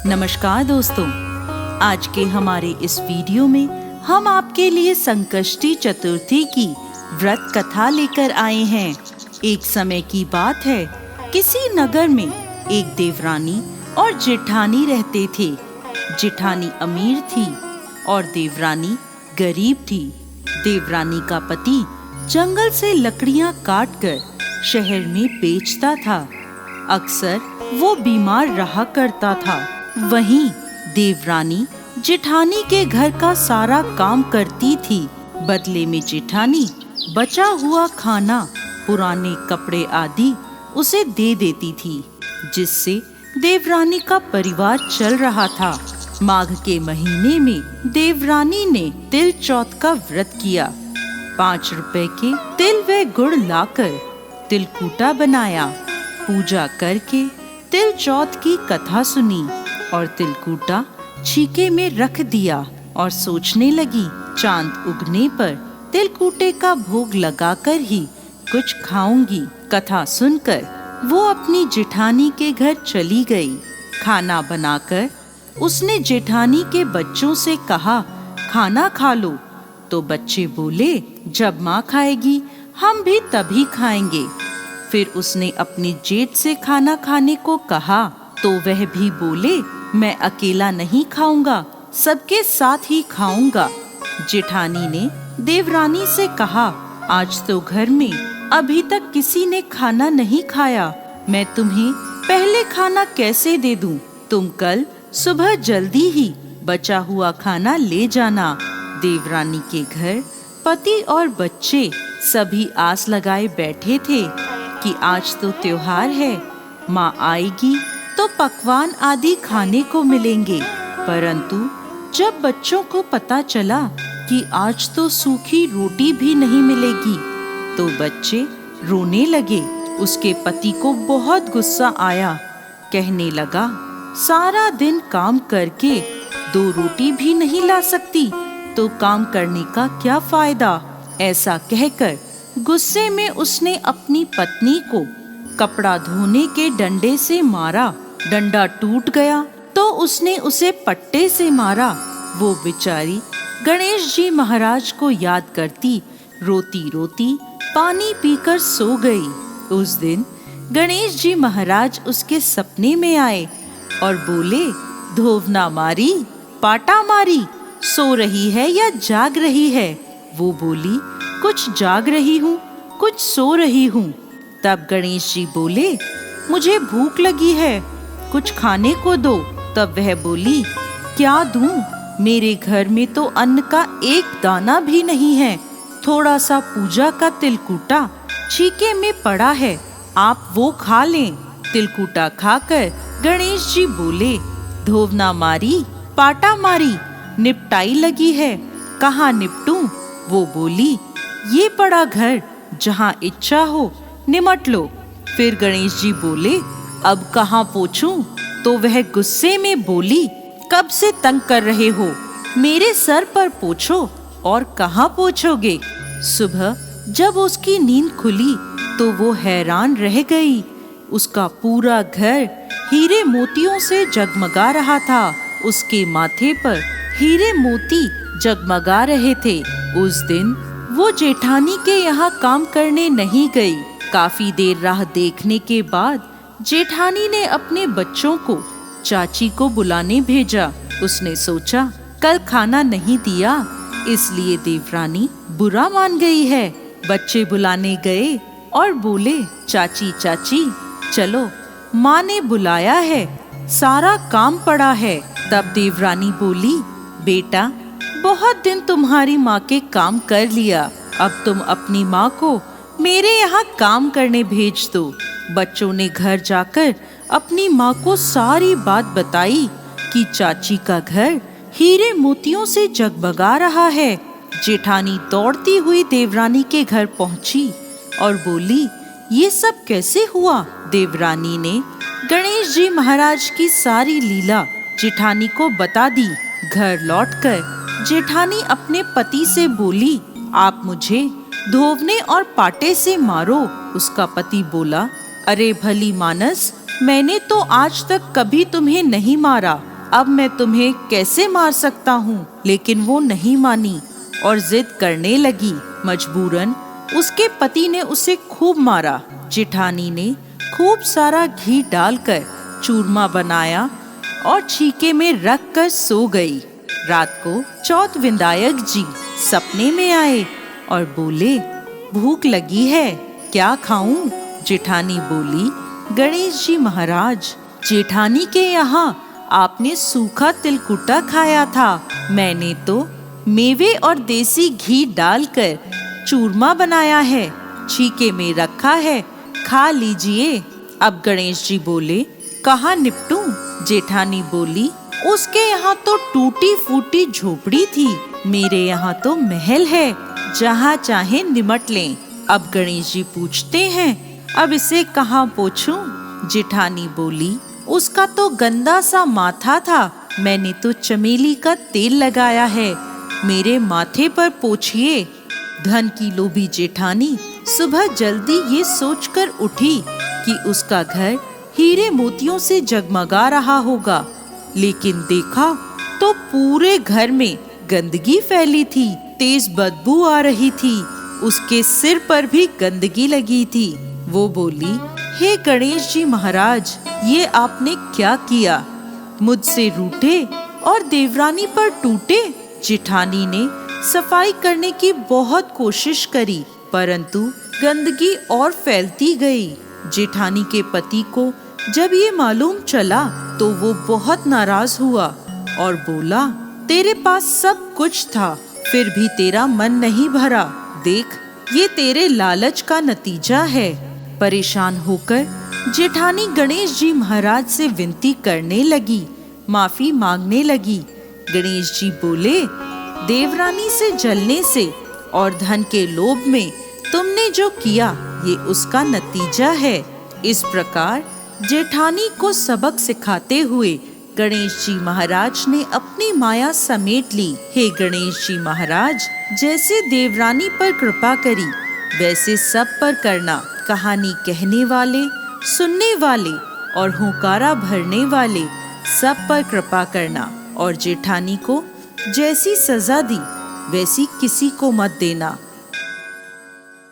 नमस्कार दोस्तों, आज के हमारे इस वीडियो में हम आपके लिए संकष्टी चतुर्थी की व्रत कथा लेकर आए हैं। एक समय की बात है, किसी नगर में एक देवरानी और जेठानी रहते थे। जेठानी अमीर थी और देवरानी गरीब थी। देवरानी का पति जंगल से लकड़ियां काटकर शहर में बेचता था। अक्सर वो बीमार रहा करता था। वहीं देवरानी जेठानी के घर का सारा काम करती थी। बदले में जेठानी बचा हुआ खाना, पुराने कपड़े आदि उसे दे देती थी, जिससे देवरानी का परिवार चल रहा था। माघ के महीने में देवरानी ने तिल चौथ का व्रत किया। 5 रुपए के तिल व गुड़ लाकर तिलकूटा बनाया। पूजा करके तिल चौथ की कथा सुनी और तिलकूटा छीके में रख दिया और सोचने लगी, चांद उगने पर तिलकूटे का भोग लगाकर ही कुछ खाऊंगी। कथा सुनकर वो अपनी जेठानी के घर चली गई। खाना बनाकर उसने जेठानी के बच्चों से कहा, खाना खा लो। तो बच्चे बोले, जब माँ खाएगी हम भी तभी खाएंगे। फिर उसने अपनी जेठ से खाना खाने को कहा तो वह भी बोले, मैं अकेला नहीं खाऊंगा, सबके साथ ही खाऊंगा। जेठानी ने देवरानी से कहा, आज तो घर में अभी तक किसी ने खाना नहीं खाया, मैं तुम्हें पहले खाना कैसे दे दूं? तुम कल सुबह जल्दी ही बचा हुआ खाना ले जाना। देवरानी के घर पति और बच्चे सभी आस लगाए बैठे थे कि आज तो त्योहार है, माँ आएगी तो पकवान आदि खाने को मिलेंगे। परंतु जब बच्चों को पता चला कि आज तो सूखी रोटी भी नहीं मिलेगी, तो बच्चे रोने लगे। उसके पति को बहुत गुस्सा आया। कहने लगा, सारा दिन काम करके 2 रोटी भी नहीं ला सकती तो काम करने का क्या फायदा? ऐसा कहकर गुस्से में उसने अपनी पत्नी को कपड़ा धोने के डंडे से मारा। डंडा टूट गया तो उसने उसे पट्टे से मारा। वो बेचारी गणेश जी महाराज को याद करती रोती रोती पानी पीकर सो गई। उस दिन गणेश जी महाराज उसके सपने में आए और बोले, धोवना मारी, पाटा मारी, सो रही है या जाग रही है? वो बोली, कुछ जाग रही हूँ, कुछ सो रही हूँ। तब गणेश जी बोले, मुझे भूख लगी है, कुछ खाने को दो। तब वह बोली, क्या दूं? मेरे घर में तो अन्न का एक दाना भी नहीं है। थोड़ा सा पूजा का तिलकूटा छीके में पड़ा है, आप वो खा लें। तिलकूटा खाकर गणेश जी बोले, धोवना मारी, पाटा मारी, निपटाई लगी है, कहाँ निपटूं? वो बोली, ये पड़ा घर, जहाँ इच्छा हो निमट लो। फिर गणेश जी बोले, अब कहाँ पोंछूं? तो वह गुस्से में बोली, कब से तंग कर रहे हो? मेरे सर पर पोंछो और कहाँ पोंछोगे? सुबह जब उसकी नींद खुली तो वो हैरान रह गई। उसका पूरा घर हीरे मोतियों से जगमगा रहा था। उसके माथे पर हीरे मोती जगमगा रहे थे। उस दिन वो जेठानी के यहाँ काम करने नहीं गई। काफी देर राह देखने के बाद जेठानी ने अपने बच्चों को चाची को बुलाने भेजा। उसने सोचा, कल खाना नहीं दिया इसलिए देवरानी बुरा मान गई है। बच्चे बुलाने गए और बोले, चाची चाची चलो, माँ ने बुलाया है, सारा काम पड़ा है। तब देवरानी बोली, बेटा बहुत दिन तुम्हारी माँ के काम कर लिया, अब तुम अपनी माँ को मेरे यहाँ काम करने भेज दो। बच्चों ने घर जाकर अपनी माँ को सारी बात बताई कि चाची का घर हीरे मोतियों से जगमगा रहा है। जेठानी दौड़ती हुई देवरानी के घर पहुंची और बोली, ये सब कैसे हुआ? देवरानी ने गणेश जी महाराज की सारी लीला जेठानी को बता दी। घर लौटकर जेठानी अपने पति से बोली, आप मुझे धोवने और पाटे से मारो। उसका पति बोला, अरे भली मानस, मैंने तो आज तक कभी तुम्हें नहीं मारा, अब मैं तुम्हें कैसे मार सकता हूँ। लेकिन वो नहीं मानी और जिद करने लगी। मजबूरन उसके पति ने उसे खूब मारा। जेठानी ने खूब सारा घी डालकर चूरमा बनाया और छीके में रख कर सो गई। रात को चौथ विनायक जी सपने में आए और बोले, भूख लगी है, क्या खाऊं? जेठानी बोली, गणेश जी महाराज, जेठानी के यहाँ आपने सूखा तिलकुटा खाया था। मैंने तो मेवे और देसी घी डालकर चूरमा बनाया है, छीके में रखा है, खा लीजिए। अब गणेश जी बोले, कहाँ निपटूं? जेठानी बोली, उसके यहाँ तो टूटी फूटी झोपड़ी थी, मेरे यहाँ तो महल है, जहाँ चाहे निमट लें। अब गणेश जी पूछते हैं, अब इसे कहाँ पोंछूं? जेठानी बोली, उसका तो गंदा सा माथा था, मैंने तो चमेली का तेल लगाया है, मेरे माथे पर पोंछिए। धन की लोभी जेठानी सुबह जल्दी ये सोचकर उठी कि उसका घर हीरे मोतियों से जगमगा रहा होगा, लेकिन देखा तो पूरे घर में गंदगी फैली थी, तेज बदबू आ रही थी, उसके सिर पर भी गंदगी लगी थी। वो बोली, हे गणेश जी महाराज, ये आपने क्या किया? मुझसे रूठे और देवरानी पर टूटे। जेठानी ने सफाई करने की बहुत कोशिश करी, परंतु गंदगी और फैलती गई। जेठानी के पति को जब ये मालूम चला तो वो बहुत नाराज हुआ और बोला, तेरे पास सब कुछ था, फिर भी तेरा मन नहीं भरा, देख ये तेरे लालच का नतीजा है। परेशान होकर जेठानी गणेश जी महाराज से विनती करने लगी, माफी मांगने लगी। गणेश जी बोले, देवरानी से जलने से और धन के लोभ में तुमने जो किया ये उसका नतीजा है। इस प्रकार जेठानी को सबक सिखाते हुए गणेश जी महाराज ने अपनी माया समेट ली। हे गणेश जी महाराज, जैसे देवरानी पर कृपा करी वैसे सब पर करना। कहानी कहने वाले, सुनने वाले और हुंकारा भरने वाले सब पर कृपा करना, और जेठानी को जैसी सजा दी वैसी किसी को मत देना।